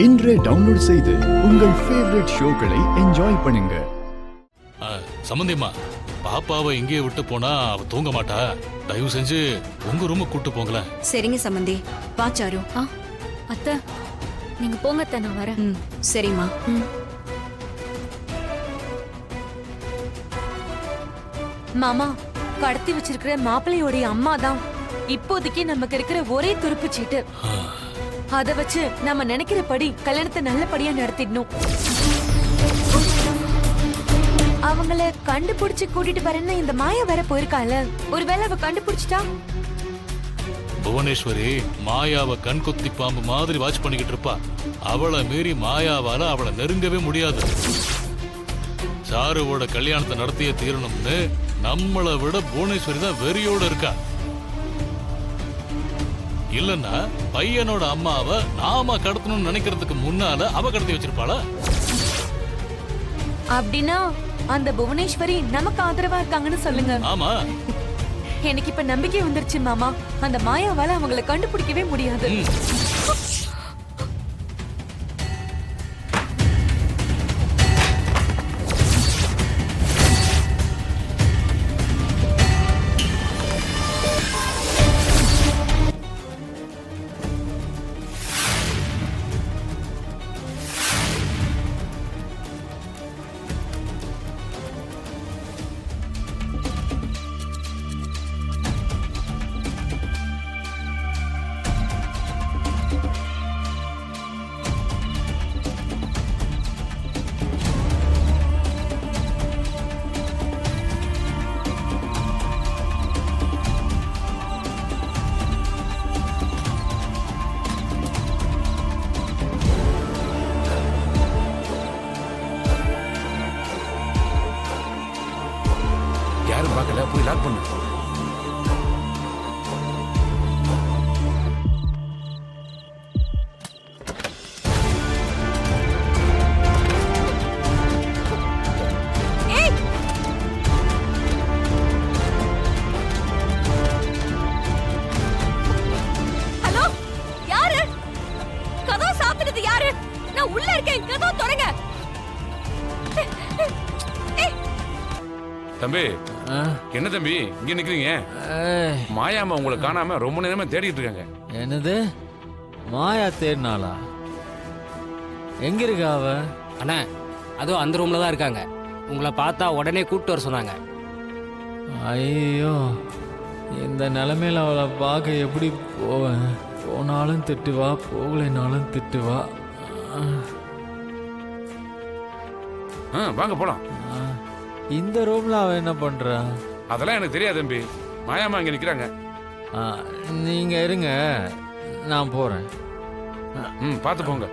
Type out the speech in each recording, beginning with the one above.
இன்றே டவுன்லோட் செய்து உங்கள் ஃபேவரட் ஷோக்களை என்ஜாய் பண்ணுங்க. சம்பந்தியம்மா, பாப்பாவை இங்கேயே விட்டு போனா அவ தூங்க மாட்டா. தயவு செஞ்சு உங்க ரூமுக்கு கூட்டு போங்களேன். சரிங்க சம்பந்தி. பாச்சாரு. அத்தை, நீங்க போங்க அத்தை, நான் வரேன். சரிம்மா. மாமா, கடத்தி வச்சிருக்கிற மாப்பிள்ளையோடைய அம்மா தான் இப்போதைக்கு நமக்கு இருக்கிற ஒரே துருப்பு சீட்டு. அத வச்சு நம்ம நினைக்கிறபடி கல்யாணத்தை நல்லபடியா நடத்திடணும். அவங்கள கண்டுபிடிச்சு கூட்டிட்டு வரேன்னு இந்த மாயா வேற போயிருக்கால. ஒருவேளை அவ கண்டுபிடிச்சிட்டா? புவனேஸ்வரி மாயாவை கண்கொத்தி பாம்பு மாதிரி வாட்ச் பண்ணிக்கிட்டு இருப்பா. அவளை மீறி மாயாவால அவளை நெருங்கவே முடியாது. சாருவோட கல்யாணத்தை நடத்திய தீரணும்னு நம்மளை விட புவனேஸ்வரி தான் வெறியோட இருக்கா. இல்லன்னா பையனோட அம்மாவை நாம கடத்தணும்னு நினைக்கிறதுக்கு முன்னால அவ கடத்தி வச்சிருப்பாளா? அப்படின்னா அந்த புவனேஸ்வரி நமக்கு ஆதரவா இருக்காங்கன்னு சொல்லுங்க. ஆமா, எனக்கு இப்ப நம்பிக்கை வந்துருச்சு மாமா. அந்த மாயாவால அவங்களை கண்டுபிடிக்கவே முடியாது. யாரும் பார்க்கல, போய் லாக் பண்ணு. ஹலோ, யாரு? கதவு சாத்துறது யாரு? நான் உள்ள இருக்கேன், கதவு திறங்க. தம்பி, என்ன தம்பி இங்க நிக்கிறீங்க? மாயாமா உங்களை காணாம ரொம்ப நேரமா தேடிட்டு இருக்காங்க. என்னது? மாயா தேடினாளா? எங்க இருக்கா அவ? அண்ணா, அதுவும் அந்த ரூம்ல தான் இருக்காங்க. உங்களை பார்த்தா உடனே கூப்பிட்டு வர சொன்னாங்க. ஐயோ, இந்த நிலைமையில அவளை பார்க்க எப்படி போவேன்? போனாலும் திட்டுவா, போகலைனாலும் திட்டுவா. வாங்க போலாம். இந்த ரூம்ல அவ என்ன பண்றா? அதெல்லாம் எனக்கு தெரியாது தம்பி. மாயாமா இங்க நிக்கிறாங்க. நீங்க இருங்க, நான் போறேன். பார்த்து போங்க.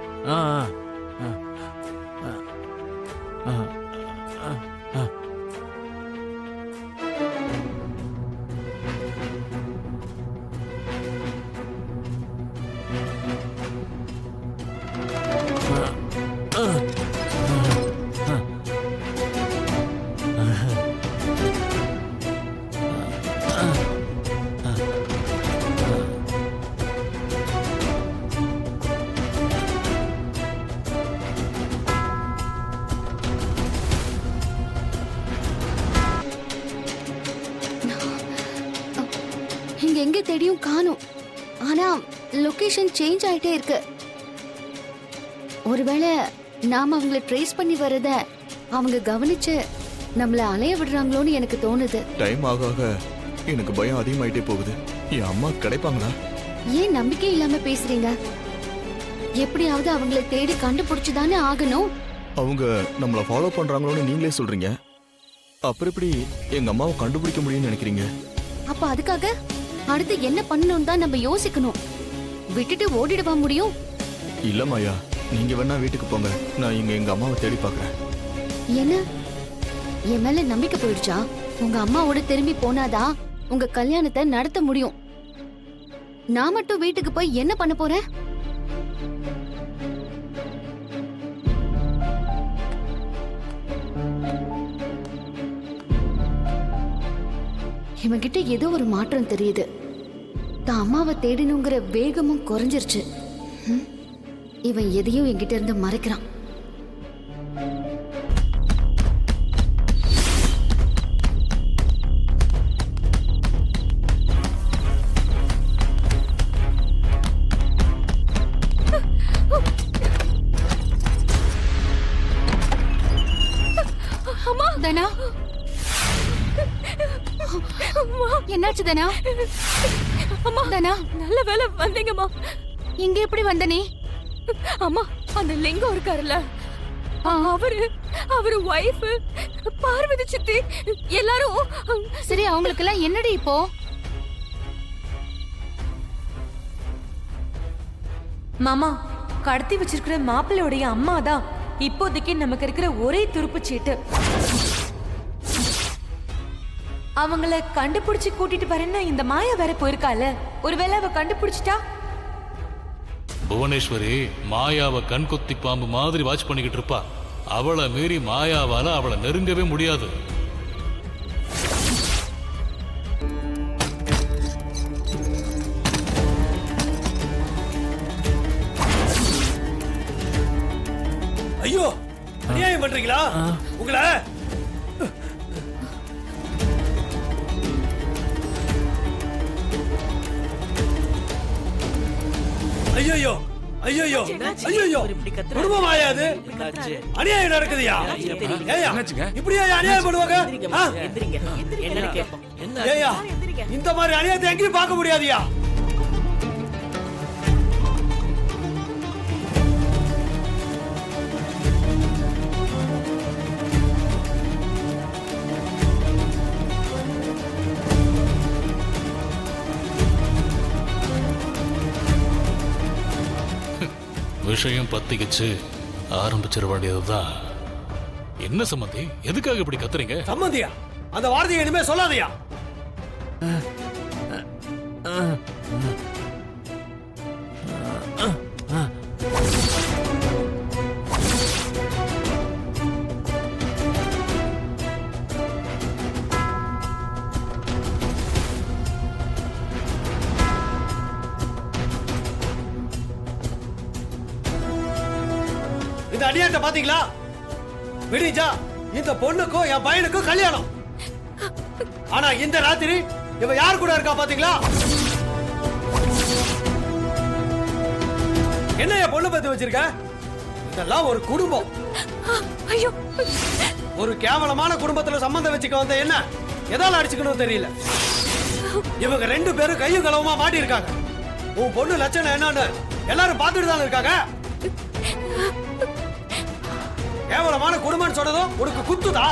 இங்க எங்க தேடியும் காணோம். ஆனா லொகேஷன் சேஞ்ச் ஆயிட்டே இருக்கு. ஒருவேளை நாம அவங்கள ட்ரேஸ் பண்ணி வரத அவங்க கவனிச்சு நம்மள அலைய விடுறாங்களோன்னு எனக்கு தோணுது. டைம் ஆக ஆக எனக்கு பயம் அதிகமாயிட்டே போகுது. என் அம்மா கிடைப்பாங்களா? ஏன் நம்பிக்கை இல்லாம பேசுறீங்க? எப்படியாவது அவங்கள தேடி கண்டுபிடிச்சுதானே ஆகணும். அவங்க நம்மள ஃபாலோ பண்றாங்களோன்னு நீங்களே சொல்றீங்க. அப்புறம் எப்படி எங்க அம்மாவை கண்டுபிடிக்க முடியும்னு நினைக்கிறீங்க? அப்ப அதுக்காக அடுத்து என்ன பண்ணணும் தான் நம்ம யோசிக்கணும். விட்டுட்டு ஓடிடுவா முடியும்? இல்ல மாயா, நீங்க வேணா வீட்டுக்கு போங்க. நான் இங்க எங்க அம்மாவை தேடி பாக்குறேன். என்ன, என் மேல நம்பிக்கை போயிடுச்சா? உங்க அம்மாவோட திரும்பி போனாதான் உங்க கல்யாணத்தை நடத்த முடியும். நான் மட்டும் வீட்டுக்கு போய் என்ன பண்ண போறேன்? இவன்கிட்ட ஏதோ ஒரு மாற்றம் தெரியுது. தான் அம்மாவை தேடணுங்கிற வேகமும் குறைஞ்சிருச்சு. இவன் எதையும் என்கிட்ட இருந்து மறைக்கிறான். தனா, என்னாச்சு தனா? அம்மா தனா, நல்ல வேலை வந்தீங்கம்மா. இங்க எப்படி வந்த நீ? அம்மா அந்த லிங்கம் இருக்காருல்ல, அவரு ஒய்ஃப் பார்வதி சித்தி எல்லாரும். சரி, அவங்களுக்கு எல்லாம் என்னடி இப்போ? மாமா, கடத்தி வச்சிருக்கிற மாப்பிள்ளையோடைய அம்மா தான் இப்போதைக்கு நமக்கு இருக்கிற ஒரே துருப்பு சீட்டு. அவங்கள கண்டுபிடிச்சு கூட்டிட்டு வரேன்னு இந்த மாயா வேற போயிருக்கால. ஒருவேளை அவ கண்டுபிடிச்சிட்டா? புவனேஸ்வரி மாயாவை கண்கொத்தி பாம்பு மாதிரி வாட்ச் பண்ணிக்கிட்டு இருப்பா. அவளை மீறி மாயாவால அவளை நெருங்கவே முடியாது. ஐயோ, அநியாயம் பண்றீங்களா? உங்களை ஐயோ ஐயோ ஐயோ, குடும்பம் ஆயாது அநியாயம் நடக்குதுயா. ஏயா என்னாச்சுங்க? இப்படியா அநியாயம் பண்ணுவாங்க? ஏயா இந்த மாதிரி அநியாயத்தை எங்கேயும் பார்க்க முடியாதுயா. விஷயம் பத்திக்கிச்சு ஆரம்பிச்சிட வேண்டியதுதான். என்ன சம்பந்தி, எதுக்காக இப்படி கத்துறீங்க? சம்மந்தியா, அந்த வார்த்தையை இனிமே சொல்லாதயா. இந்த அநியாயத்தை பாத்தீங்களா? விடிஞ்சா இந்த பொண்ணுக்கும் என் பையனுக்கும் கல்யாணம். ஆனா இந்த ராத்திரி இவ யார் கூட இருக்கா பாத்தீங்களா? என்ன என் பொண்ணு பத்தி வச்சிருக்க? இதெல்லாம் ஒரு குடும்பம். ஐயோ, ஒரு கேவலமான குடும்பத்துல சம்பந்தம் வச்சுக்க வந்த என்ன எதால அடிச்சுக்கணும் தெரியல. இவங்க ரெண்டு பேரும் கையும் களவுமா மாட்டி இருக்காங்க. உன் பொண்ணு லட்சணம் என்னன்னு எல்லாரும் பார்த்துட்டு தான் இருக்காங்க. கேவலமான குடும்பம்னு சொன்னதும் உனக்கு குத்துதா?